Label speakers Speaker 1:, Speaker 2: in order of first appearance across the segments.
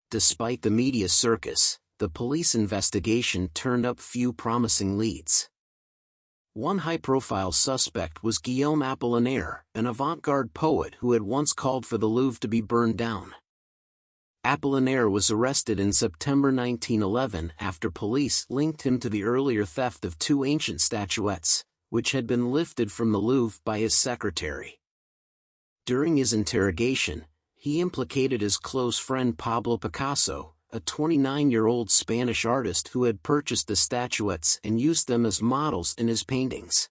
Speaker 1: Despite the media circus, the police investigation turned up few promising leads. One high-profile suspect was Guillaume Apollinaire, an avant-garde poet who had once called for the Louvre to be burned down. Apollinaire was arrested in September 1911 after police linked him to the earlier theft of two ancient statuettes, which had been lifted from the Louvre by his secretary. During his interrogation, he implicated his close friend Pablo Picasso, a 29-year-old Spanish artist who had purchased the statuettes and used them as models in his paintings.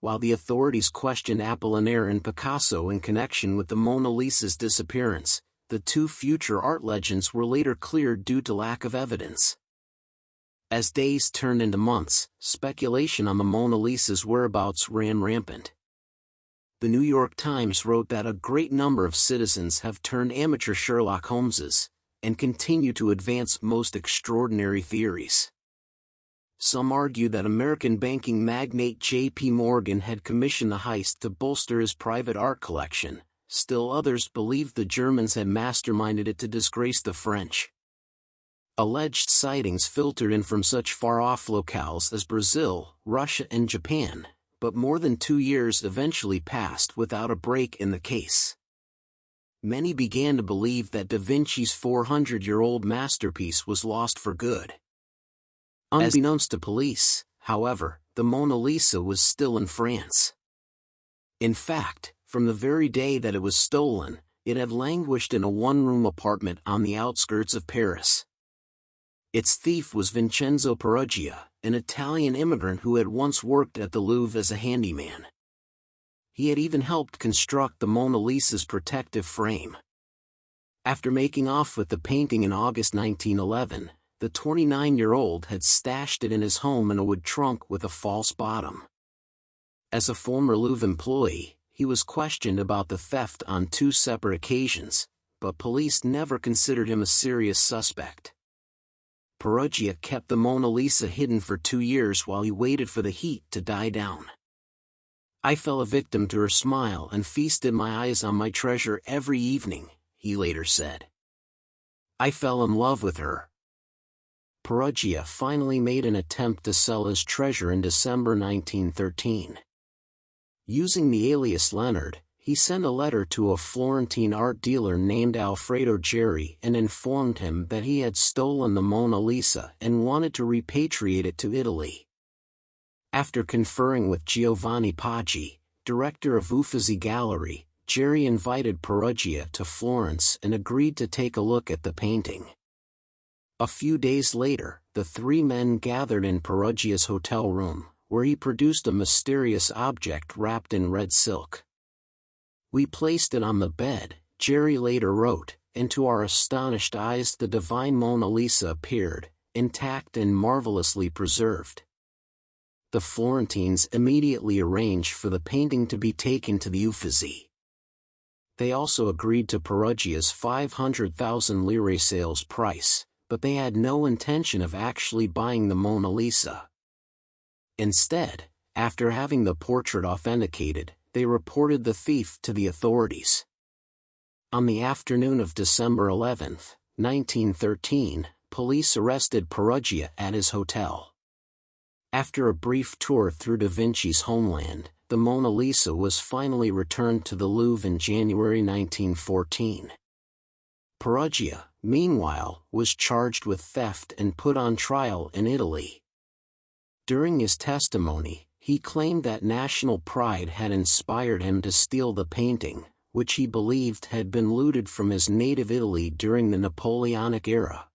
Speaker 1: While the authorities questioned Apollinaire and Picasso in connection with the Mona Lisa's disappearance, the two future art legends were later cleared due to lack of evidence. As days turned into months, speculation on the Mona Lisa's whereabouts ran rampant. The New York Times wrote that a great number of citizens have turned amateur Sherlock Holmeses, and continue to advance most extraordinary theories. Some argue that American banking magnate J.P. Morgan had commissioned the heist to bolster his private art collection. Still others believe the Germans had masterminded it to disgrace the French. Alleged sightings filtered in from such far-off locales as Brazil, Russia and Japan, but more than 2 years eventually passed without a break in the case. Many began to believe that Da Vinci's 400-year-old masterpiece was lost for good. Unbeknownst to police, however, the Mona Lisa was still in France. In fact, from the very day that it was stolen, it had languished in a one-room apartment on the outskirts of Paris. Its thief was Vincenzo Peruggia, an Italian immigrant who had once worked at the Louvre as a handyman. He had even helped construct the Mona Lisa's protective frame. After making off with the painting in August 1911, the 29-year-old had stashed it in his home in a wood trunk with a false bottom. As a former Louvre employee, he was questioned about the theft on 2 separate occasions, but police never considered him a serious suspect. Peruggia kept the Mona Lisa hidden for 2 years while he waited for the heat to die down. "I fell a victim to her smile and feasted my eyes on my treasure every evening," he later said. "I fell in love with her." Peruggia finally made an attempt to sell his treasure in December 1913. Using the alias Leonard, he sent a letter to a Florentine art dealer named Alfredo Geri and informed him that he had stolen the Mona Lisa and wanted to repatriate it to Italy. After conferring with Giovanni Paggi, director of Uffizi Gallery, Geri invited Peruggia to Florence and agreed to take a look at the painting. A few days later, the 3 men gathered in Peruggia's hotel room, where he produced a mysterious object wrapped in red silk. "We placed it on the bed," Geri later wrote, and to our astonished eyes the divine Mona Lisa appeared, intact and marvelously preserved. The Florentines immediately arranged for the painting to be taken to the Uffizi. They also agreed to Peruggia's 500,000 lire sales price, but they had no intention of actually buying the Mona Lisa. Instead, after having the portrait authenticated, they reported the thief to the authorities. On the afternoon of December 11, 1913, police arrested Peruggia at his hotel. After a brief tour through Da Vinci's homeland, the Mona Lisa was finally returned to the Louvre in January 1914. Peruggia, meanwhile, was charged with theft and put on trial in Italy. During his testimony, he claimed that national pride had inspired him to steal the painting, which he believed had been looted from his native Italy during the Napoleonic era.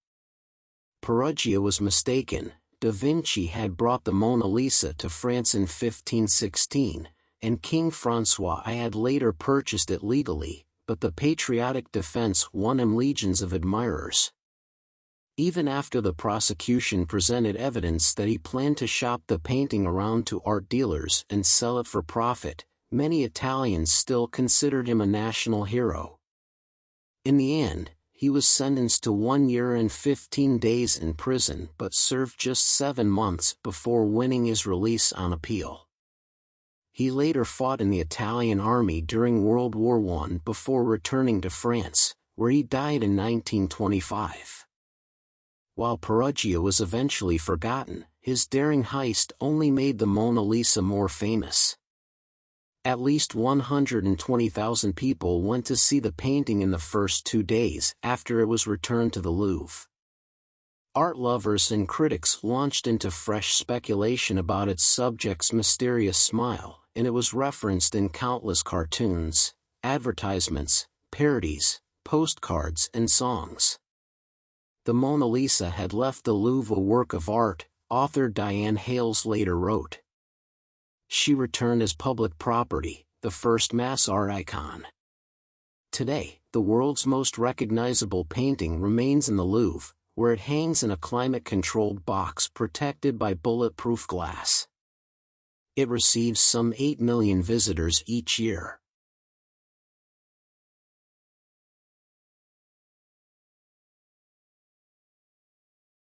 Speaker 1: Peruggia was mistaken. Da Vinci had brought the Mona Lisa to France in 1516, and King François I had later purchased it legally, but the patriotic defense won him legions of admirers. Even after the prosecution presented evidence that he planned to shop the painting around to art dealers and sell it for profit, many Italians still considered him a national hero. In the end, he was sentenced to 1 year and 15 days in prison but served just 7 months before winning his release on appeal. He later fought in the Italian army during World War I before returning to France, where he died in 1925. While Peruggia was eventually forgotten, his daring heist only made the Mona Lisa more famous. At least 120,000 people went to see the painting in the first 2 days after it was returned to the Louvre. Art lovers and critics launched into fresh speculation about its subject's mysterious smile, and it was referenced in countless cartoons, advertisements, parodies, postcards, and songs. The Mona Lisa had left the Louvre a work of art, author Diane Hales later wrote. She returned as public property, the first mass art icon. Today, the world's most recognizable painting remains in the Louvre, where it hangs in a climate-controlled box protected by bulletproof glass. It receives some 8 million visitors each year.